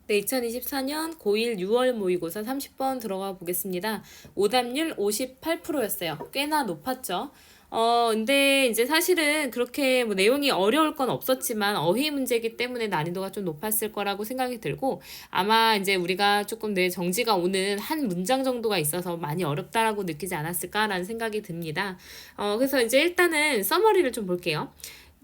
네, 2024년 고1 6월 모의고사 30번 들어가 보겠습니다. 오답률 58%였어요. 꽤나 높았죠. 근데 이제 사실은 그렇게 뭐 내용이 어려울 건 없었지만 어휘 문제이기 때문에 난이도가 좀 높았을 거라고 생각이 들고 아마 이제 우리가 조금 내 정지가 오는 한 문장 정도가 있어서 많이 어렵다라고 느끼지 않았을까라는 생각이 듭니다. 그래서 이제 일단은 서머리를 좀 볼게요.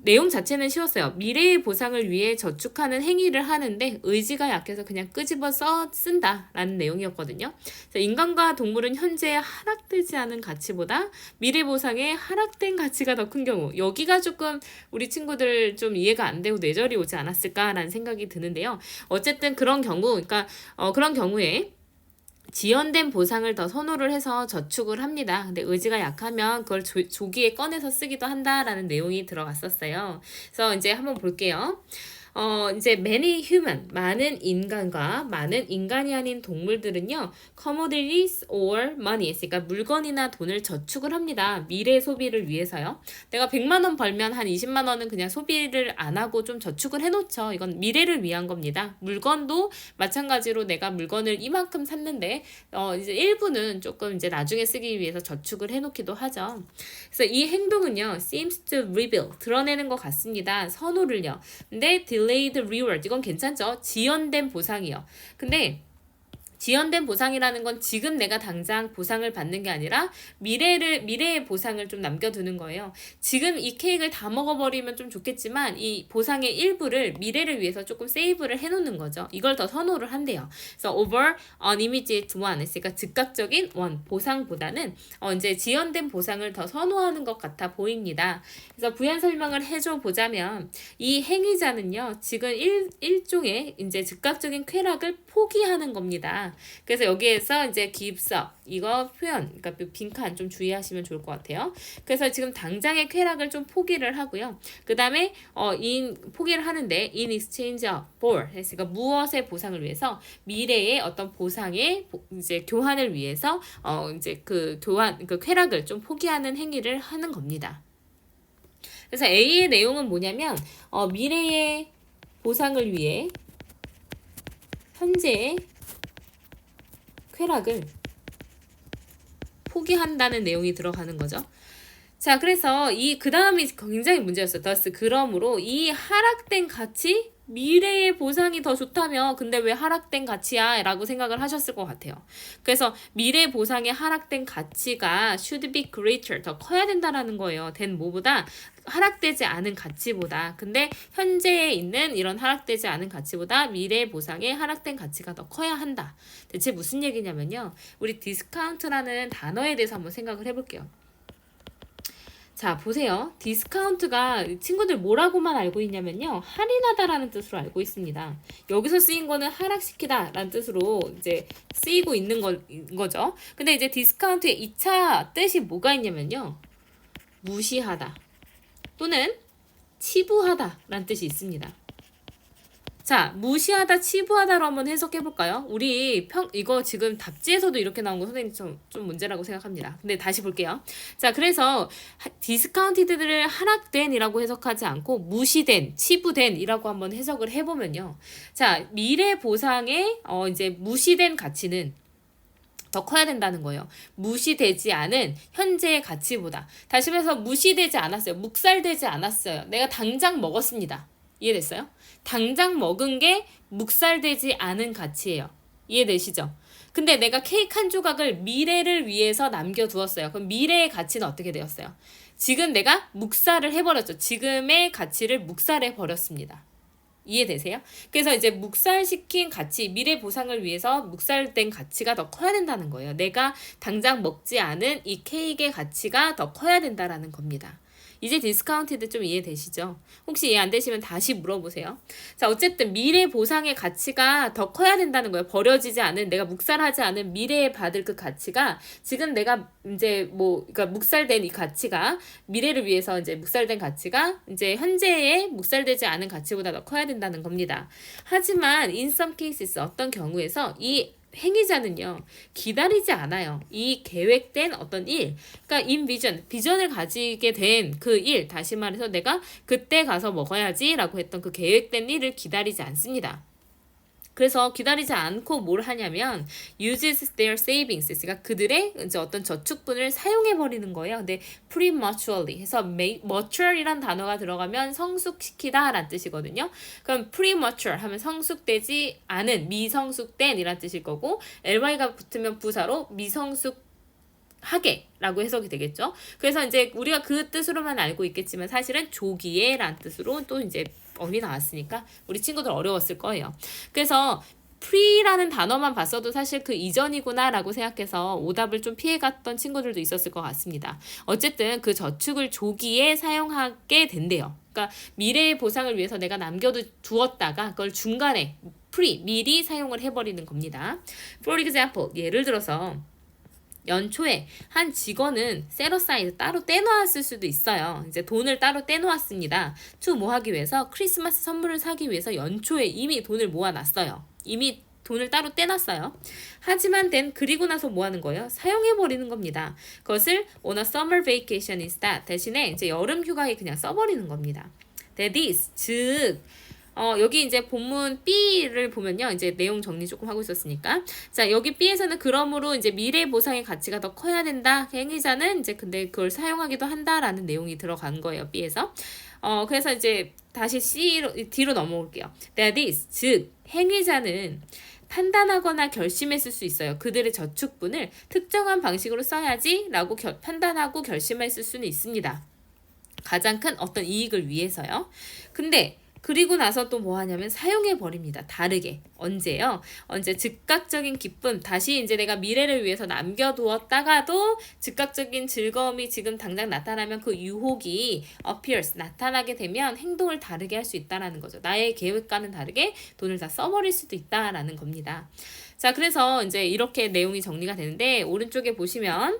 내용 자체는 쉬웠어요. 미래의 보상을 위해 저축하는 행위를 하는데 의지가 약해서 그냥 끄집어 쓴다라는 내용이었거든요. 그래서 인간과 동물은 현재 하락되지 않은 가치보다 미래 보상에 하락된 가치가 더 큰 경우, 여기가 조금 우리 친구들 좀 이해가 안 되고 뇌절이 오지 않았을까라는 생각이 드는데요. 어쨌든 그런 경우, 그러니까 그런 경우에 지연된 보상을 더 선호를 해서 저축을 합니다. 근데 의지가 약하면 그걸 조기에 꺼내서 쓰기도 한다라는 내용이 들어갔었어요. 그래서 이제 한번 볼게요. 이제 many human, 많은 인간과 많은 인간이 아닌 동물들은요, commodities or money, 그러니까 물건이나 돈을 저축을 합니다. 미래 소비를 위해서요. 내가 100만 원 벌면 한 20만 원은 그냥 소비를 안 하고 좀 저축을 해놓죠. 이건 미래를 위한 겁니다. 물건도 마찬가지로 내가 물건을 이만큼 샀는데, 이제 일부는 조금 이제 나중에 쓰기 위해서 저축을 해놓기도 하죠. 그래서 이 행동은요, seems to reveal, 드러내는 것 같습니다. 선호를요. 근데 delayed reward, 이건 괜찮죠? 지연된 보상이요. 근데 지연된 보상이라는 건 지금 내가 당장 보상을 받는 게 아니라 미래의 보상을 좀 남겨두는 거예요. 지금 이 케이크를 다 먹어버리면 좀 좋겠지만 이 보상의 일부를 미래를 위해서 조금 세이브를 해놓는 거죠. 이걸 더 선호를 한대요. 그래서 over an immediate one, 그러니까 즉각적인 one, 보상보다는 이제 지연된 보상을 더 선호하는 것 같아 보입니다. 그래서 부연 설명을 해줘 보자면 이 행위자는요, 지금 일종의 이제 즉각적인 쾌락을 포기하는 겁니다. 그래서 여기에서 이제 gives up, 이거 표현, 그러니까 빈칸 좀 주의하시면 좋을 것 같아요. 그래서 지금 당장의 쾌락을 좀 포기를 하고요. 그 다음에 포기를 하는데 in exchange for, 그러니까 무엇의 보상을 위해서, 미래의 어떤 보상의 이제 교환을 위해서 이제 그 쾌락을 좀 포기하는 행위를 하는 겁니다. 그래서 A의 내용은 뭐냐면 미래의 보상을 위해 현재의 쾌락을 포기한다는 내용이 들어가는 거죠. 자, 그래서 그 다음이 굉장히 문제였어요. thus, 그러므로 이 하락된 가치, 미래의 보상이 더 좋다며 근데 왜 하락된 가치야? 라고 생각을 하셨을 것 같아요. 그래서 미래 보상의 하락된 가치가 should be greater, 더 커야 된다라는 거예요. 된 뭐보다? 하락되지 않은 가치보다. 근데 현재에 있는 이런 하락되지 않은 가치보다 미래 보상의 하락된 가치가 더 커야 한다. 대체 무슨 얘기냐면요, 우리 디스카운트라는 단어에 대해서 한번 생각을 해볼게요. 자, 보세요. 디스카운트가 친구들 뭐라고만 알고 있냐면요, 할인하다라는 뜻으로 알고 있습니다. 여기서 쓰인 거는 하락시키다 라는 뜻으로 이제 쓰이고 있는 거죠. 근데 이제 디스카운트의 2차 뜻이 뭐가 있냐면요, 무시하다 또는 치부하다 라는 뜻이 있습니다. 자, 무시하다, 치부하다로 한번 해석해볼까요? 우리 이거 지금 답지에서도 이렇게 나온 거 선생님 좀 문제라고 생각합니다. 근데 다시 볼게요. 자, 그래서 디스카운티드를 하락된 이라고 해석하지 않고 무시된, 치부된 이라고 한번 해석을 해보면요. 자, 미래 보상의 이제 무시된 가치는 더 커야 된다는 거예요. 무시되지 않은 현재의 가치보다. 다시 말해서 무시되지 않았어요. 묵살되지 않았어요. 내가 당장 먹었습니다. 이해됐어요? 당장 먹은 게 묵살되지 않은 가치예요. 이해되시죠? 근데 내가 케이크 한 조각을 미래를 위해서 남겨두었어요. 그럼 미래의 가치는 어떻게 되었어요? 지금 내가 묵살을 해버렸죠. 지금의 가치를 묵살해버렸습니다. 이해되세요? 그래서 이제 묵살시킨 가치, 미래 보상을 위해서 묵살된 가치가 더 커야 된다는 거예요. 내가 당장 먹지 않은 이 케이크의 가치가 더 커야 된다라는 겁니다. 이제 디스카운티드 좀 이해되시죠? 혹시 이해 안 되시면 다시 물어보세요. 자, 어쨌든 미래 보상의 가치가 더 커야 된다는 거예요. 버려지지 않은, 내가 묵살하지 않은 미래에 받을 그 가치가 지금 내가 이제 그러니까 묵살된 이 가치가, 미래를 위해서 이제 묵살된 가치가 이제 현재의 묵살되지 않은 가치보다 더 커야 된다는 겁니다. 하지만 in some cases, 어떤 경우에서 이 행위자는요, 기다리지 않아요. 이 계획된 어떤 일, 그러니까 인비전, 비전을 가지게 된 그 일, 다시 말해서 내가 그때 가서 먹어야지 라고 했던 그 계획된 일을 기다리지 않습니다. 그래서 기다리지 않고 뭘 하냐면 uses their savings, 그러니까 그들의 이제 어떤 저축분을 사용해 버리는 거예요. 근데 prematurely 해서 mature이란 단어가 들어가면 성숙시키다라는 뜻이거든요. 그럼 premature 하면 성숙되지 않은, 미성숙된이란 뜻일 거고 ly가 붙으면 부사로 미성숙하게라고 해석이 되겠죠. 그래서 이제 우리가 그 뜻으로만 알고 있겠지만 사실은 조기에란 뜻으로 또 이제 어휘 나왔으니까 우리 친구들 어려웠을 거예요. 그래서 pre라는 단어만 봤어도 사실 그 이전이구나 라고 생각해서 오답을 좀 피해갔던 친구들도 있었을 것 같습니다. 어쨌든 그 저축을 조기에 사용하게 된대요. 그러니까 미래의 보상을 위해서 내가 남겨두었다가 그걸 중간에 미리 사용을 해버리는 겁니다. For example, 예를 들어서 연초에 한 직원은 set aside 따로 떼놓았을 수도 있어요. 이제 돈을 따로 떼놓았습니다. to 뭐 하기 위해서? 크리스마스 선물을 사기 위해서 연초에 이미 돈을 모아놨어요. 이미 돈을 따로 떼놨어요. 하지만 그리고 나서 뭐 하는 거예요? 사용해버리는 겁니다. 그것을 on a summer vacation instead, 대신에 이제 여름 휴가에 그냥 써버리는 겁니다. That is, 즉 여기 이제 본문 B를 보면요. 이제 내용 정리 조금 하고 있었으니까. 자, 여기 B에서는 그러므로 이제 미래 보상의 가치가 더 커야 된다. 행위자는 이제 근데 그걸 사용하기도 한다라는 내용이 들어간 거예요. B에서. 그래서 이제 다시 D로 넘어올게요. That is, 즉, 행위자는 판단하거나 결심했을 수 있어요. 그들의 저축분을 특정한 방식으로 써야지 라고 판단하고 결심했을 수는 있습니다. 가장 큰 어떤 이익을 위해서요. 근데 그리고 나서 또 뭐 하냐면 사용해 버립니다. 다르게. 언제요? 언제 즉각적인 기쁨, 다시 이제 내가 미래를 위해서 남겨두었다가도 즉각적인 즐거움이 지금 당장 나타나면 그 유혹이 appears, 나타나게 되면 행동을 다르게 할 수 있다라는 거죠. 나의 계획과는 다르게 돈을 다 써버릴 수도 있다라는 겁니다. 자, 그래서 이제 이렇게 내용이 정리가 되는데 오른쪽에 보시면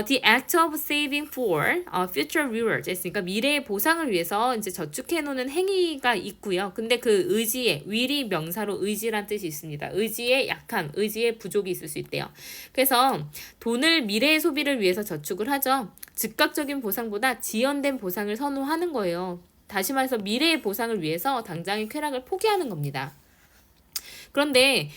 the act of saving for future rewards 했으니까 미래의 보상을 위해서 이제 저축해 놓는 행위가 있고요. 근데 그 의지에 will이 명사로 의지란 뜻이 있습니다. 의지의 약함, 의지의 부족이 있을 수 있대요. 그래서 돈을 미래의 소비를 위해서 저축을 하죠. 즉각적인 보상보다 지연된 보상을 선호하는 거예요. 다시 말해서 미래의 보상을 위해서 당장의 쾌락을 포기하는 겁니다. 그런데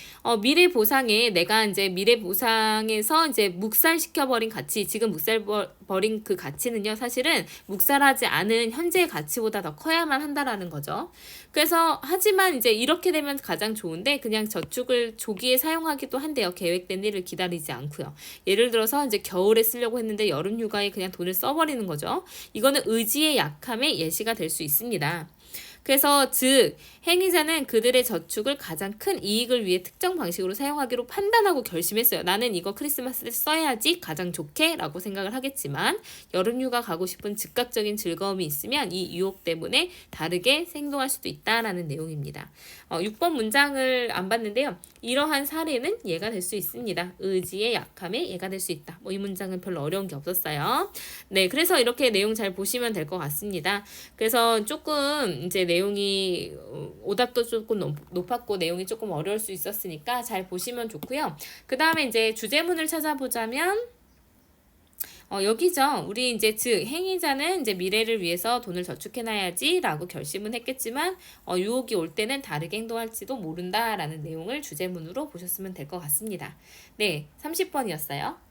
미래 보상에 내가 이제 미래 보상에서 이제 묵살시켜버린 가치, 지금 묵살버린 그 가치는요, 사실은 묵살하지 않은 현재의 가치보다 더 커야만 한다라는 거죠. 그래서 하지만 이제 이렇게 되면 가장 좋은데 그냥 저축을 조기에 사용하기도 한대요. 계획된 일을 기다리지 않고요. 예를 들어서 이제 겨울에 쓰려고 했는데 여름 휴가에 그냥 돈을 써버리는 거죠. 이거는 의지의 약함의 예시가 될 수 있습니다. 그래서 즉 행위자는 그들의 저축을 가장 큰 이익을 위해 특정 방식으로 사용하기로 판단하고 결심했어요. 나는 이거 크리스마스 때 써야지 가장 좋게 라고 생각을 하겠지만 여름휴가 가고 싶은 즉각적인 즐거움이 있으면 이 유혹 때문에 다르게 행동할 수도 있다라는 내용입니다. 6번 문장을 안 봤는데요. 이러한 사례는 예가 될 수 있습니다. 의지의 약함에 예가 될 수 있다. 이 문장은 별로 어려운 게 없었어요. 네, 그래서 이렇게 내용 잘 보시면 될 것 같습니다. 그래서 조금 이제 내용이 오답도 조금 높았고 내용이 조금 어려울 수 있었으니까 잘 보시면 좋고요. 그 다음에 이제 주제문을 찾아보자면 여기죠. 우리 이제 즉 행위자는 이제 미래를 위해서 돈을 저축해놔야지라고 결심은 했겠지만 유혹이 올 때는 다르게 행동할지도 모른다라는 내용을 주제문으로 보셨으면 될 것 같습니다. 네, 30번이었어요.